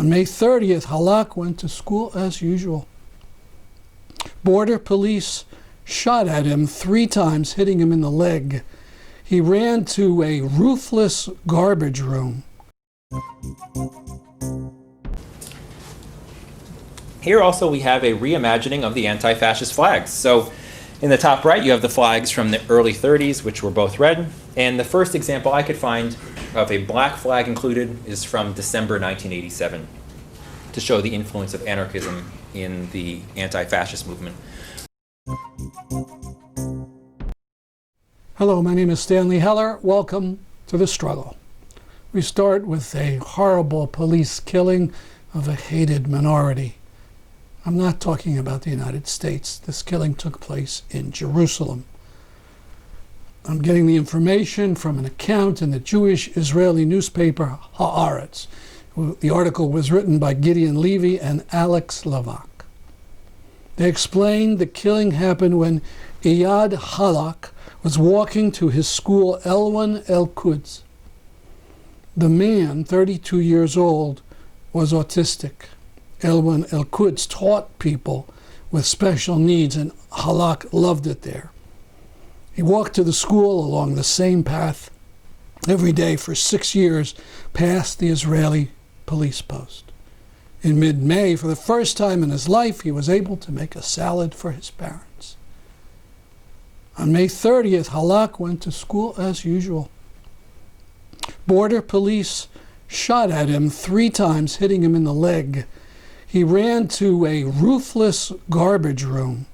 On May 30th, Halak went to school as usual. Border police shot at him 3 times, hitting him in the leg. He ran to a roofless garbage room. Here also we have a reimagining of the anti-fascist flags. So in the top right you have the flags from the early 30s, which were both red. And the first example I could find of a black flag included is from December 1987 to show the influence of anarchism in the anti-fascist movement. Hello, my name is Stanley Heller. Welcome to The Struggle. We start with a horrible police killing of a hated minority. I'm not talking about the United States. This killing took place in Jerusalem. I'm getting the information from an account in the Jewish Israeli newspaper Haaretz. The article was written by Gideon Levy and Alex Lavak. They explained the killing happened when Iyad Halak was walking to his school Elwan El-Quds. The man, 32 years old, was autistic. Elwan El-Quds taught people with special needs, and Halak loved it there. He walked to the school along the same path every day for 6 years past the Israeli police post. In mid-May, for the first time in his life, he was able to make a salad for his parents. On May 30th, Halak went to school as usual. Border police shot at him 3 times, hitting him in the leg. He ran to a roofless garbage room.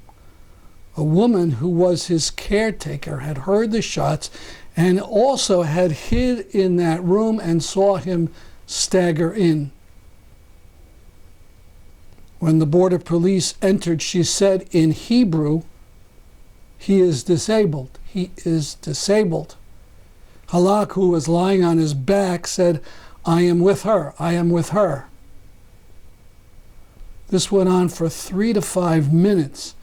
A woman who was his caretaker had heard the shots and also had hid in that room and saw him stagger in. When the border police entered, she said in Hebrew, "He is disabled. He is disabled." Halak, who was lying on his back, said, "I am with her. I am with her." This went on for 3 to 5 minutes,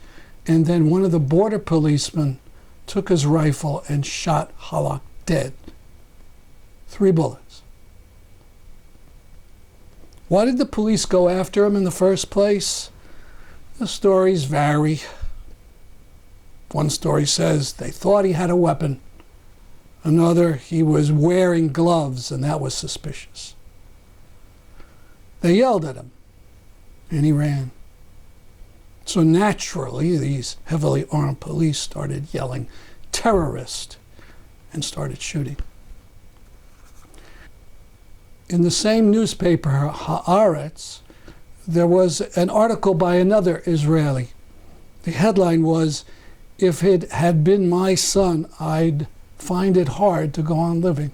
and then one of the border policemen took his rifle and shot Halak dead. 3 bullets. Why did the police go after him in the first place? The stories vary. One story says they thought he had a weapon. Another, he was wearing gloves, and that was suspicious. They yelled at him, and he ran. So naturally, these heavily armed police started yelling, "Terrorist," and started shooting. In the same newspaper, Haaretz, there was an article by another Israeli. The headline was, "If it had been my son, I'd find it hard to go on living."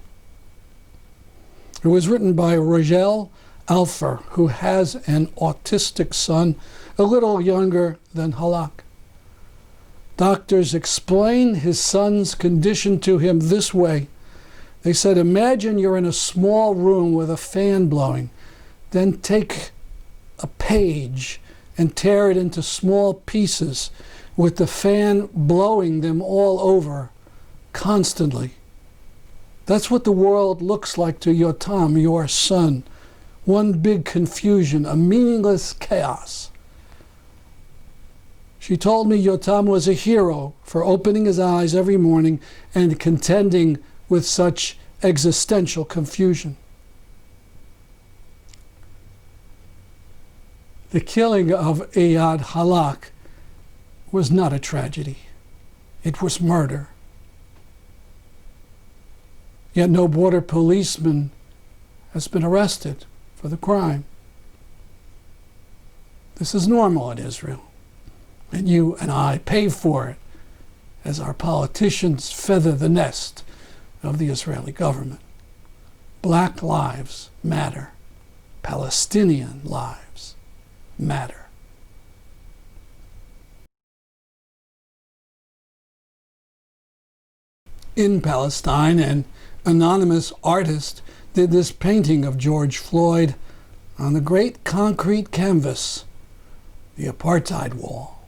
It was written by Rogel Alfer, who has an autistic son, a little younger than Halak. Doctors explained his son's condition to him this way. They said, imagine you're in a small room with a fan blowing. Then take a page and tear it into small pieces with the fan blowing them all over constantly. That's what the world looks like to Yotam, your son. One big confusion, a meaningless chaos. She told me Yotam was a hero for opening his eyes every morning and contending with such existential confusion. The killing of Iyad Halak was not a tragedy. It was murder. Yet no border policeman has been arrested for the crime. This is normal in Israel, and you and I pay for it as our politicians feather the nest of the Israeli government. Black lives matter. Palestinian lives matter. In Palestine, an anonymous artist did this painting of George Floyd on the great concrete canvas, the apartheid wall.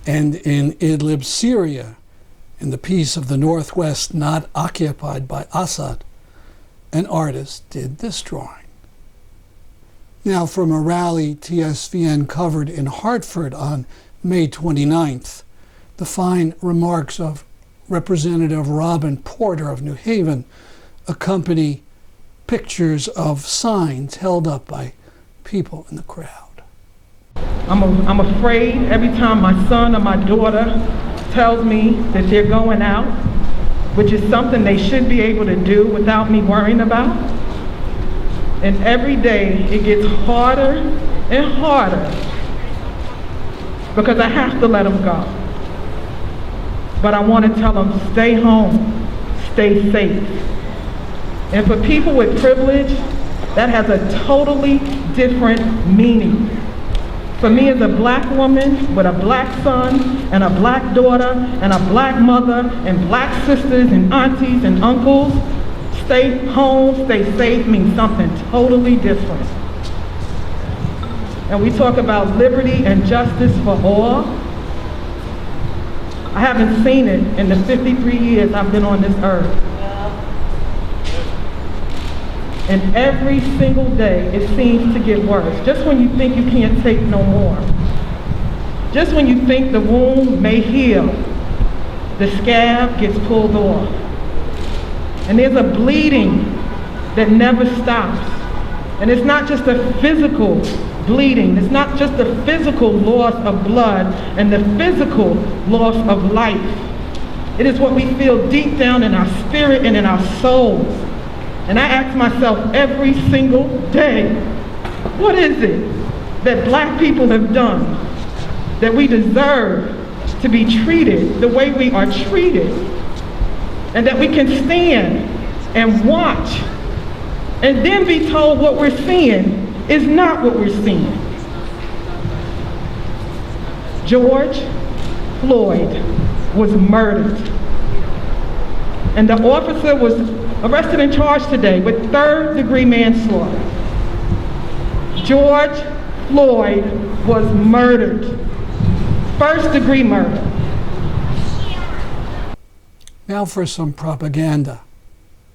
And in Idlib, Syria, in the piece of the Northwest not occupied by Assad, an artist did this drawing. Now, from a rally TSVN covered in Hartford on May 29th, the fine remarks of Representative Robyn Porter of New Haven accompany pictures of signs held up by people in the crowd. I'm afraid every time my son or my daughter tells me that they're going out, which is something they should be able to do without me worrying about. And every day it gets harder and harder because I have to let them go. But I want to tell them, stay home, stay safe. And for people with privilege, that has a totally different meaning. For me as a black woman with a black son and a black daughter and a black mother and black sisters and aunties and uncles, stay home, stay safe means something totally different. And we talk about liberty and justice for all. I haven't seen it in the 53 years I've been on this earth. And every single day it seems to get worse. Just when you think you can't take no more. Just when you think the wound may heal, the scab gets pulled off. And there's a bleeding that never stops. And it's not just a physical bleeding. It's not just the physical loss of blood and the physical loss of life. It is what we feel deep down in our spirit and in our souls. And I ask myself every single day, what is it that black people have done that we deserve to be treated the way we are treated? And that we can stand and watch and then be told what we're seeing is not what we're seeing. George Floyd was murdered. And the officer was arrested and charged today with third-degree manslaughter. George Floyd was murdered. First-degree murder. Now for some propaganda.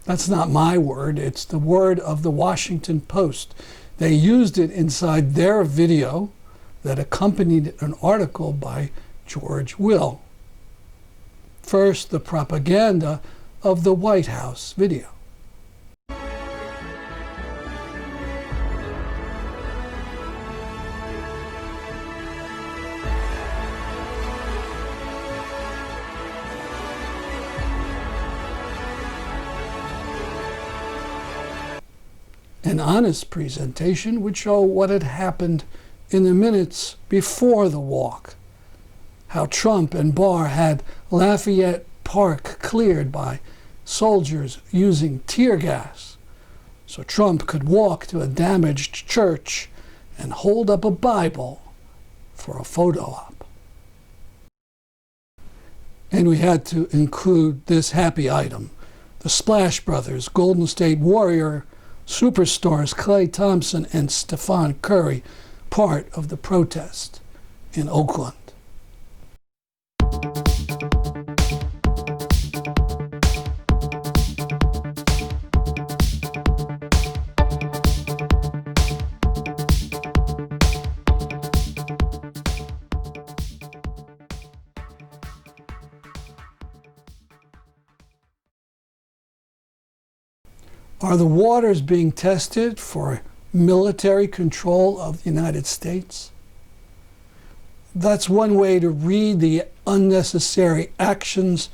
That's not my word, it's the word of the Washington Post. They used it inside their video that accompanied an article by George Will. First, the propaganda of the White House video. An honest presentation would show what had happened in the minutes before the walk. How Trump and Barr had Lafayette Park cleared by soldiers using tear gas, so Trump could walk to a damaged church and hold up a Bible for a photo op. And we had to include this happy item. The Splash Brothers, Golden State Warrior superstars Klay Thompson and Stephen Curry, part of the protest in Oakland. Are the waters being tested for military control of the United States? That's one way to read the unnecessary actions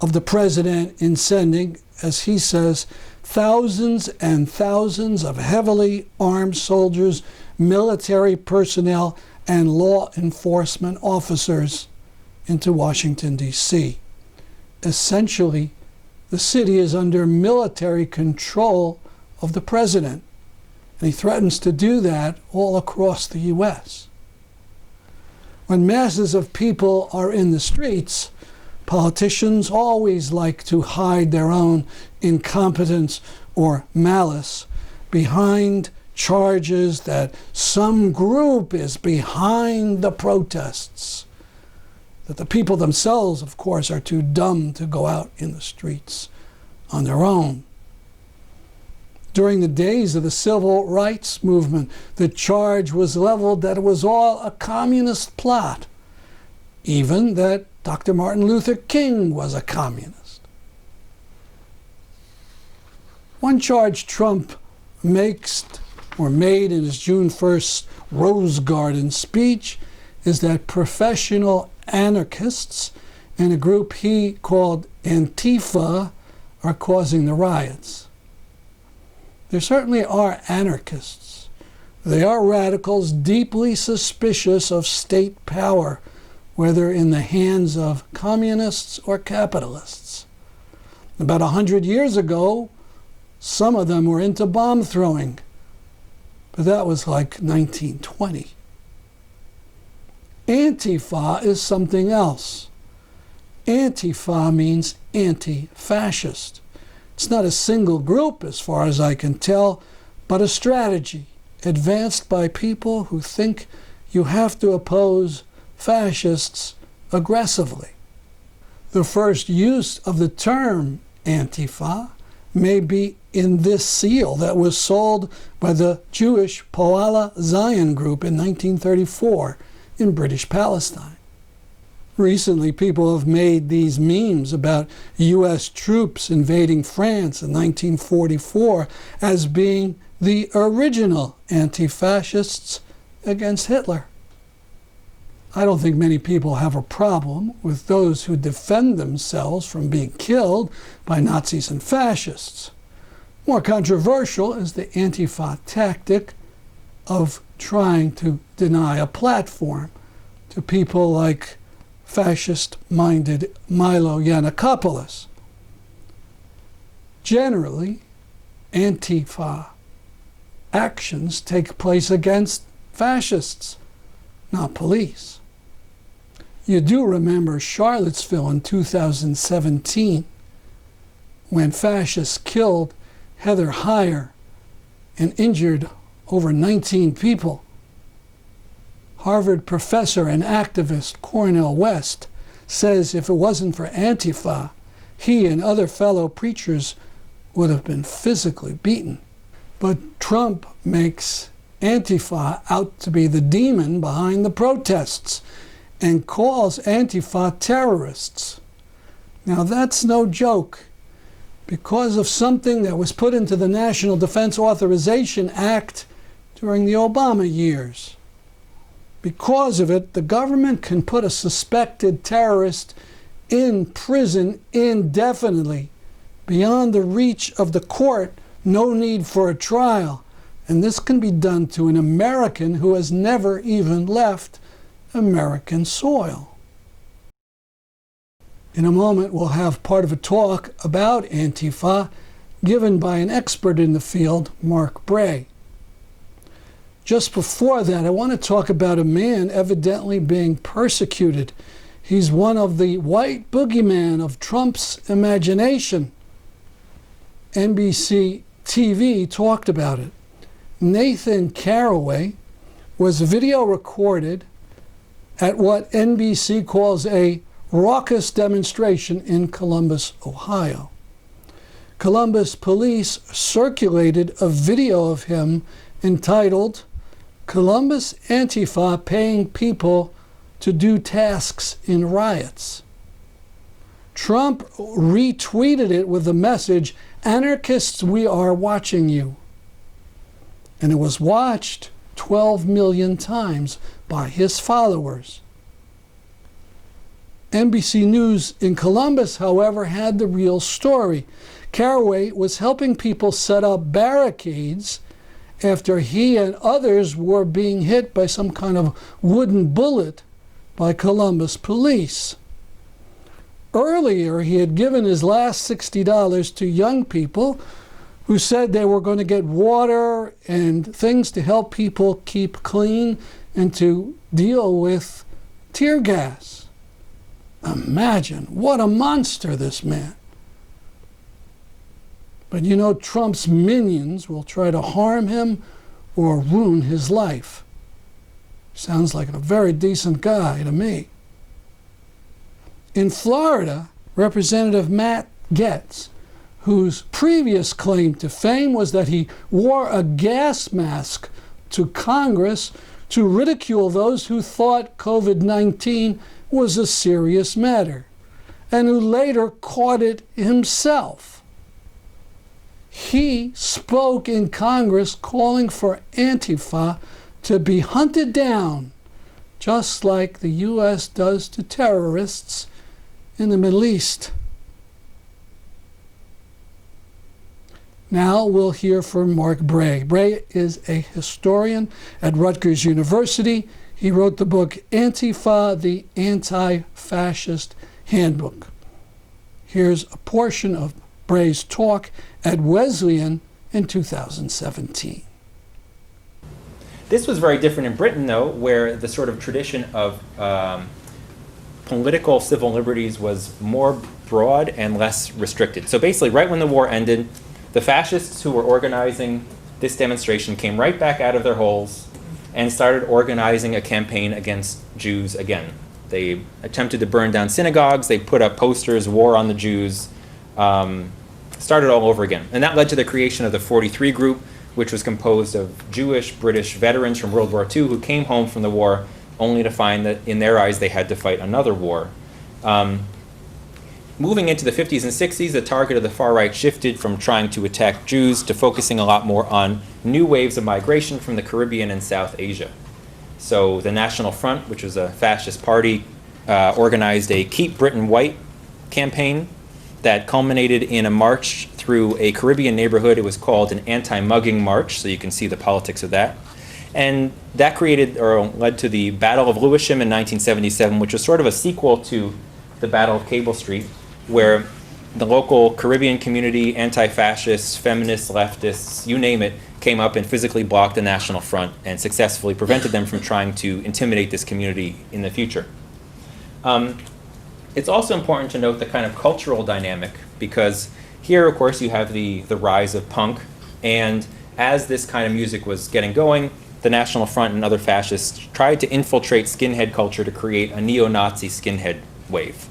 of the president in sending, as he says, thousands and thousands of heavily armed soldiers, military personnel, and law enforcement officers into Washington, D.C. Essentially, the city is under military control of the president, and he threatens to do that all across the U.S. When masses of people are in the streets, politicians always like to hide their own incompetence or malice behind charges that some group is behind the protests. That the people themselves, of course, are too dumb to go out in the streets on their own. During the days of the civil rights movement, the charge was leveled that it was all a communist plot, even that Dr. Martin Luther King was a communist. One charge Trump made in his June 1st Rose Garden speech is that professional anarchists and a group he called Antifa are causing the riots. There certainly are anarchists. They are radicals deeply suspicious of state power, whether in the hands of communists or capitalists. About 100 years ago, some of them were into bomb throwing, but that was like 1920. Antifa is something else. Antifa means anti-fascist. It's not a single group, as far as I can tell, but a strategy advanced by people who think you have to oppose fascists aggressively. The first use of the term Antifa may be in this seal that was sold by the Jewish Poale Zion group in 1934 in British Palestine. Recently, people have made these memes about U.S. troops invading France in 1944 as being the original anti-fascists against Hitler. I don't think many people have a problem with those who defend themselves from being killed by Nazis and fascists. More controversial is the Antifa tactic of trying to deny a platform to people like fascist-minded Milo Yiannopoulos. Generally, Antifa actions take place against fascists, not police. You do remember Charlottesville in 2017, when fascists killed Heather Heyer and injured over 19 people. Harvard professor and activist Cornel West says if it wasn't for Antifa, he and other fellow preachers would have been physically beaten. But Trump makes Antifa out to be the demon behind the protests and calls Antifa terrorists. Now that's no joke. Because of something that was put into the National Defense Authorization Act during the Obama years. Because of it, the government can put a suspected terrorist in prison indefinitely, beyond the reach of the court, no need for a trial. And this can be done to an American who has never even left American soil. In a moment, we'll have part of a talk about Antifa given by an expert in the field, Mark Bray. Just before that, I want to talk about a man evidently being persecuted. He's one of the white boogeyman of Trump's imagination. NBC TV talked about it. Nathan Carraway was video recorded at what NBC calls a raucous demonstration in Columbus, Ohio. Columbus police circulated a video of him entitled "Columbus Antifa Paying People to Do Tasks in Riots." Trump retweeted it with the message, "Anarchists, we are watching you." And it was watched 12 million times by his followers. NBC News in Columbus, however, had the real story. Carraway was helping people set up barricades after he and others were being hit by some kind of wooden bullet by Columbus police. Earlier, he had given his last $60 to young people who said they were going to get water and things to help people keep clean and to deal with tear gas. Imagine, what a monster, this man. But you know, Trump's minions will try to harm him or ruin his life. Sounds like a very decent guy to me. In Florida, Representative Matt Gaetz, whose previous claim to fame was that he wore a gas mask to Congress to ridicule those who thought COVID-19 was a serious matter, and who later caught it himself. He spoke in Congress calling for Antifa to be hunted down, just like the U.S. does to terrorists in the Middle East. Now we'll hear from Mark Bray. Bray is a historian at Rutgers University. He wrote the book Antifa, the Anti-Fascist Handbook. Here's a portion of Bray's talk at Wesleyan in 2017. This was very different in Britain, though, where the sort of tradition of political civil liberties was more broad and less restricted. So basically, right when the war ended, the fascists who were organizing this demonstration came right back out of their holes and started organizing a campaign against Jews again. They attempted to burn down synagogues, they put up posters, war on the Jews, started all over again. And that led to the creation of the 43 group, which was composed of Jewish, British veterans from World War II who came home from the war only to find that in their eyes they had to fight another war. Moving into the 50s and 60s, the target of the far right shifted from trying to attack Jews to focusing a lot more on new waves of migration from the Caribbean and South Asia. So the National Front, which was a fascist party, organized a Keep Britain White campaign that culminated in a march through a Caribbean neighborhood. It was called an anti-mugging march, so you can see the politics of that. And that created or led to the Battle of Lewisham in 1977, which was sort of a sequel to the Battle of Cable Street, where the local Caribbean community, anti-fascists, feminists, leftists, you name it, came up and physically blocked the National Front and successfully prevented them from trying to intimidate this community in the future. It's also important to note the kind of cultural dynamic, because here, of course, you have the rise of punk, and as this kind of music was getting going, the National Front and other fascists tried to infiltrate skinhead culture to create a neo-Nazi skinhead wave.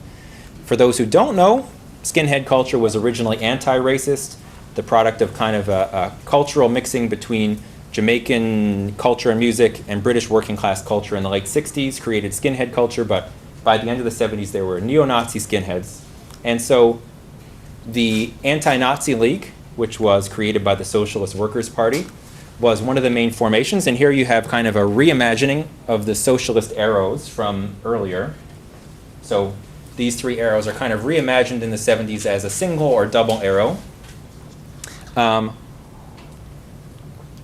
For those who don't know, skinhead culture was originally anti-racist, the product of kind of a cultural mixing between Jamaican culture and music and British working class culture in the late 60s, created skinhead culture, but by the end of the 70s there were neo-Nazi skinheads. And so the Anti-Nazi League, which was created by the Socialist Workers' Party, was one of the main formations. And here you have kind of a reimagining of the socialist arrows from earlier. So these three arrows are kind of reimagined in the 70s as a single or double arrow. And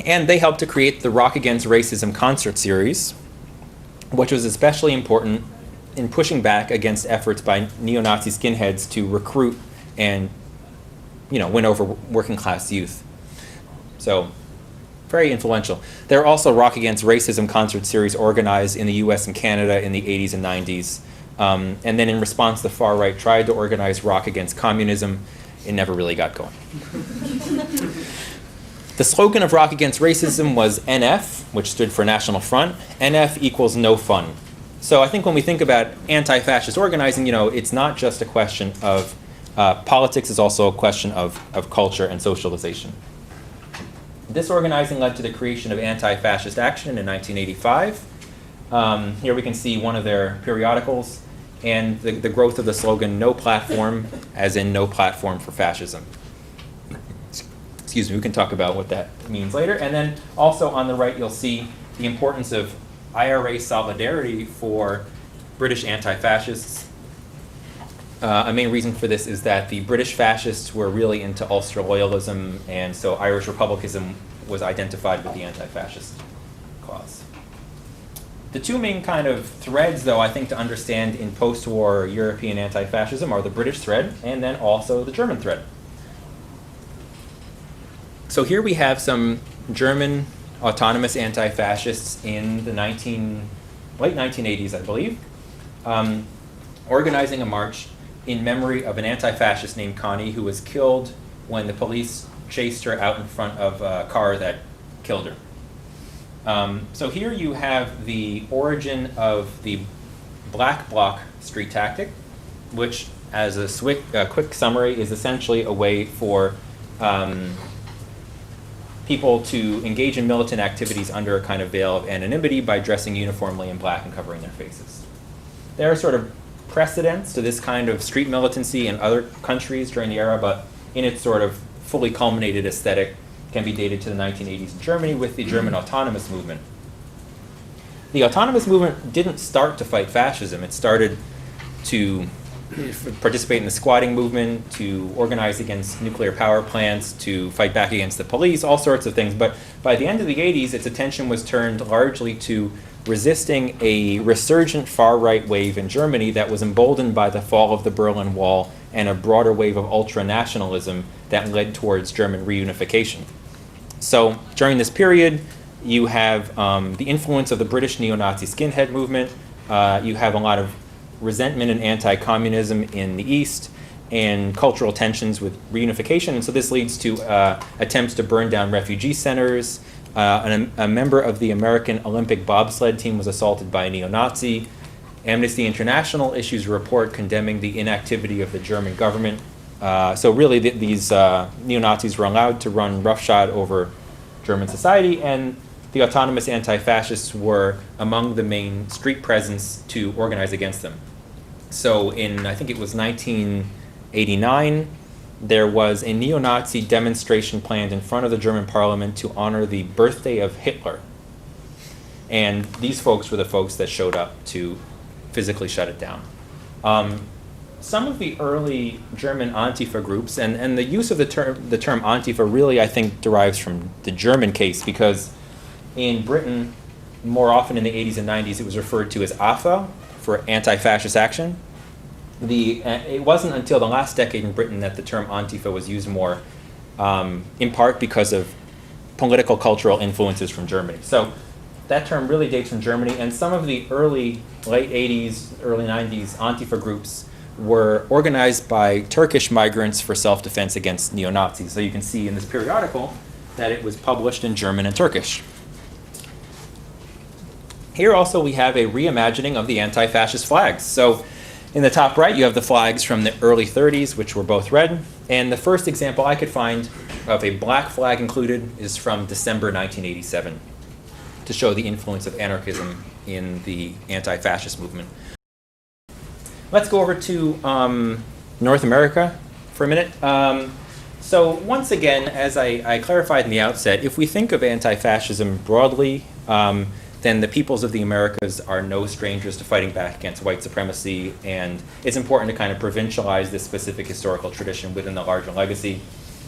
they helped to create the Rock Against Racism concert series, which was especially important in pushing back against efforts by neo-Nazi skinheads to recruit and, win over working class youth. So, very influential. There are also Rock Against Racism concert series organized in the US and Canada in the 80s and 90s. And then in response, the far right tried to organize Rock Against Communism. It never really got going. The slogan of Rock Against Racism was NF, which stood for National Front. NF equals no fun. So I think when we think about anti-fascist organizing, it's not just a question of politics, it's also a question of culture and socialization. This organizing led to the creation of Anti-Fascist Action in 1985. Here we can see one of their periodicals and the growth of the slogan, no platform, as in no platform for fascism. Excuse me, we can talk about what that means later. And then also on the right, you'll see the importance of IRA solidarity for British anti-fascists. A main reason for this is that the British fascists were really into Ulster loyalism, and so Irish republicanism was identified with the anti-fascist cause. The two main kind of threads, though, I think to understand in post-war European anti-fascism are the British thread and then also the German thread. So here we have some German autonomous anti-fascists in the late 1980s, I believe, organizing a march in memory of an anti-fascist named Connie who was killed when the police chased her out in front of a car that killed her. So here you have the origin of the black bloc street tactic, which as a quick summary, is essentially a way for people to engage in militant activities under a kind of veil of anonymity by dressing uniformly in black and covering their faces. There are sort of precedents to this kind of street militancy in other countries during the era, but in its sort of fully culminated aesthetic can be dated to the 1980s in Germany with the German autonomous movement. The autonomous movement didn't start to fight fascism. It started to participate in the squatting movement, to organize against nuclear power plants, to fight back against the police, all sorts of things. But by the end of the 80s, its attention was turned largely to resisting a resurgent far-right wave in Germany that was emboldened by the fall of the Berlin Wall and a broader wave of ultra-nationalism that led towards German reunification. So during this period, you have the influence of the British neo-Nazi skinhead movement. You have a lot of resentment and anti-communism in the East, and cultural tensions with reunification. And so this leads to attempts to burn down refugee centers. A member of the American Olympic bobsled team was assaulted by a neo-Nazi. Amnesty International issues a report condemning the inactivity of the German government. So really these neo-Nazis were allowed to run roughshod over German society, and the autonomous anti-fascists were among the main street presence to organize against them. So in, I think it was 1989, there was a neo-Nazi demonstration planned in front of the German parliament to honor the birthday of Hitler. And these folks were the folks that showed up to physically shut it down. Some of the early German Antifa groups, and the use of the term Antifa really, I think, derives from the German case, because in Britain, more often in the 80s and 90s, it was referred to as AFA, for anti-fascist action. It wasn't until the last decade in Britain that the term Antifa was used more, in part because of political cultural influences from Germany. So that term really dates from Germany, and some of the late 80s, early 90s Antifa groups were organized by Turkish migrants for self-defense against neo-Nazis. So you can see in this periodical that it was published in German and Turkish. Here also we have a reimagining of the anti-fascist flags. So in the top right, you have the flags from the early 30s, which were both red. And the first example I could find of a black flag included is from December 1987, to show the influence of anarchism in the anti-fascist movement. Let's go over to North America for a minute. So once again, as I clarified in the outset, if we think of anti-fascism broadly, then the peoples of the Americas are no strangers to fighting back against white supremacy, and it's important to kind of provincialize this specific historical tradition within the larger legacy.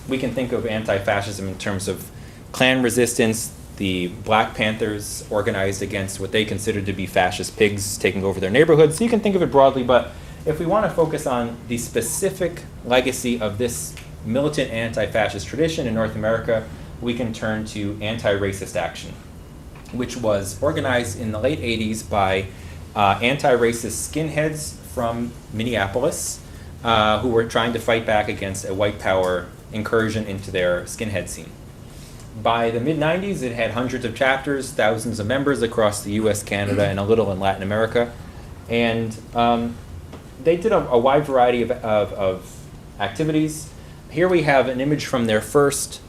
We can think of anti-fascism in terms of Klan resistance, the Black Panthers organized against what they considered to be fascist pigs taking over their neighborhoods. So you can think of it broadly, but if we want to focus on the specific legacy of this militant anti-fascist tradition in North America, we can turn to anti-racist action, which was organized in the late 80s by anti-racist skinheads from Minneapolis who were trying to fight back against a white power incursion into their skinhead scene. By the mid-90s, it had hundreds of chapters, thousands of members across the US, Canada, and a little in Latin America. And they did a wide variety of activities. Here we have an image from their first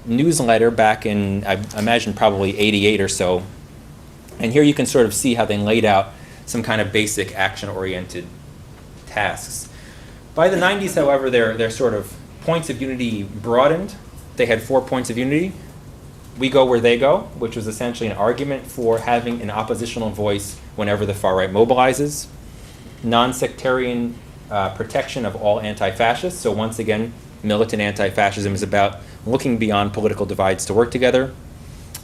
newsletter back in, I imagine, probably 88 or so. And here you can sort of see how they laid out some kind of basic action-oriented tasks. By the 90s, however, their sort of points of unity broadened. They had 4 points of unity. We go where they go, which was essentially an argument for having an oppositional voice whenever the far right mobilizes. Non-sectarian protection of all anti-fascists. So once again, militant anti-fascism is about looking beyond political divides to work together.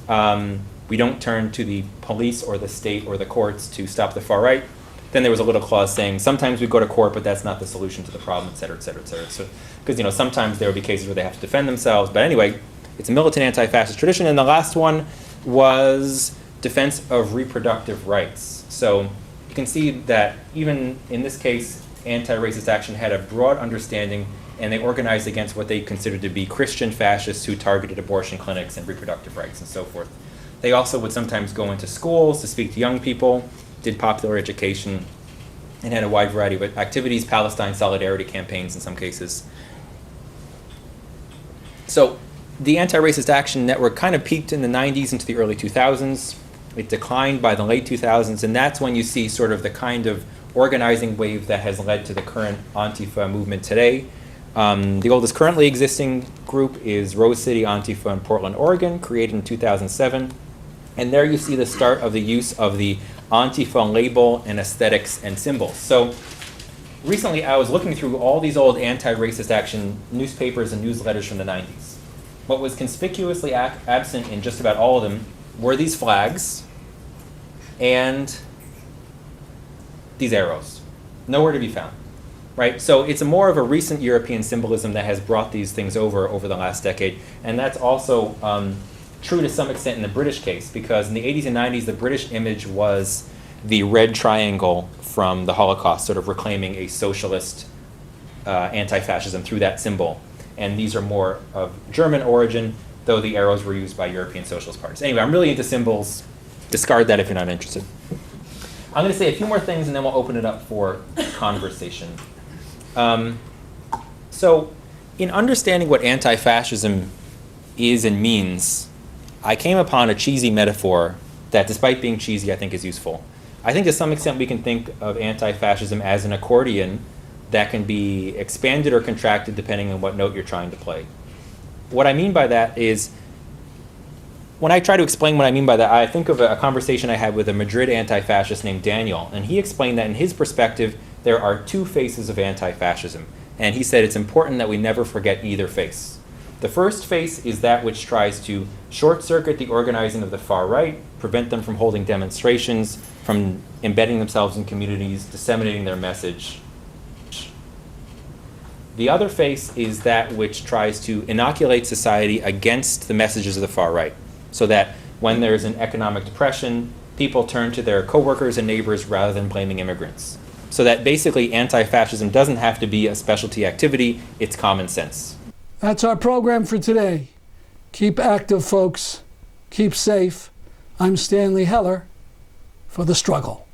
We don't turn to the police or the state or the courts to stop the far right. Then there was a little clause saying sometimes we go to court, but that's not the solution to the problem, et cetera, et cetera, et cetera. So, because sometimes there will be cases where they have to defend themselves. But anyway, it's a militant anti-fascist tradition. And the last one was defense of reproductive rights. So you can see that even in this case, anti-racist action had a broad understanding, and they organized against what they considered to be Christian fascists who targeted abortion clinics and reproductive rights and so forth. They also would sometimes go into schools to speak to young people, did popular education, and had a wide variety of activities, Palestine solidarity campaigns in some cases. So the Anti-Racist Action Network kind of peaked in the 90s into the early 2000s. It declined by the late 2000s, and that's when you see sort of the kind of organizing wave that has led to the current Antifa movement today. The oldest currently existing group is Rose City Antifa in Portland, Oregon, created in 2007. And there you see the start of the use of the Antifa label and aesthetics and symbols. So recently I was looking through all these old anti-racist action newspapers and newsletters from the 90s. What was conspicuously absent in just about all of them were these flags and these arrows. Nowhere to be found, right? So it's more of a recent European symbolism that has brought these things over the last decade. And that's also true to some extent in the British case, because in the 80s and 90s, the British image was the red triangle from the Holocaust, sort of reclaiming a socialist anti-fascism through that symbol. And these are more of German origin, though the arrows were used by European socialist parties. Anyway, I'm really into symbols. Discard that if you're not interested. I'm going to say a few more things, and then we'll open it up for conversation. So in understanding what anti-fascism is and means, I came upon a cheesy metaphor that, despite being cheesy, I think is useful. I think to some extent we can think of anti-fascism as an accordion that can be expanded or contracted depending on what note you're trying to play. What I mean by that is, when I try to explain what I mean by that, I think of a conversation I had with a Madrid anti-fascist named Daniel, and he explained that in his perspective, there are two faces of anti-fascism. And he said it's important that we never forget either face. The first face is that which tries to short-circuit the organizing of the far right, prevent them from holding demonstrations, from embedding themselves in communities, disseminating their message. The other face is that which tries to inoculate society against the messages of the far right, so that when there's an economic depression, people turn to their coworkers and neighbors rather than blaming immigrants. So that basically anti-fascism doesn't have to be a specialty activity, it's common sense. That's our program for today. Keep active, folks. Keep safe. I'm Stanley Heller for The Struggle.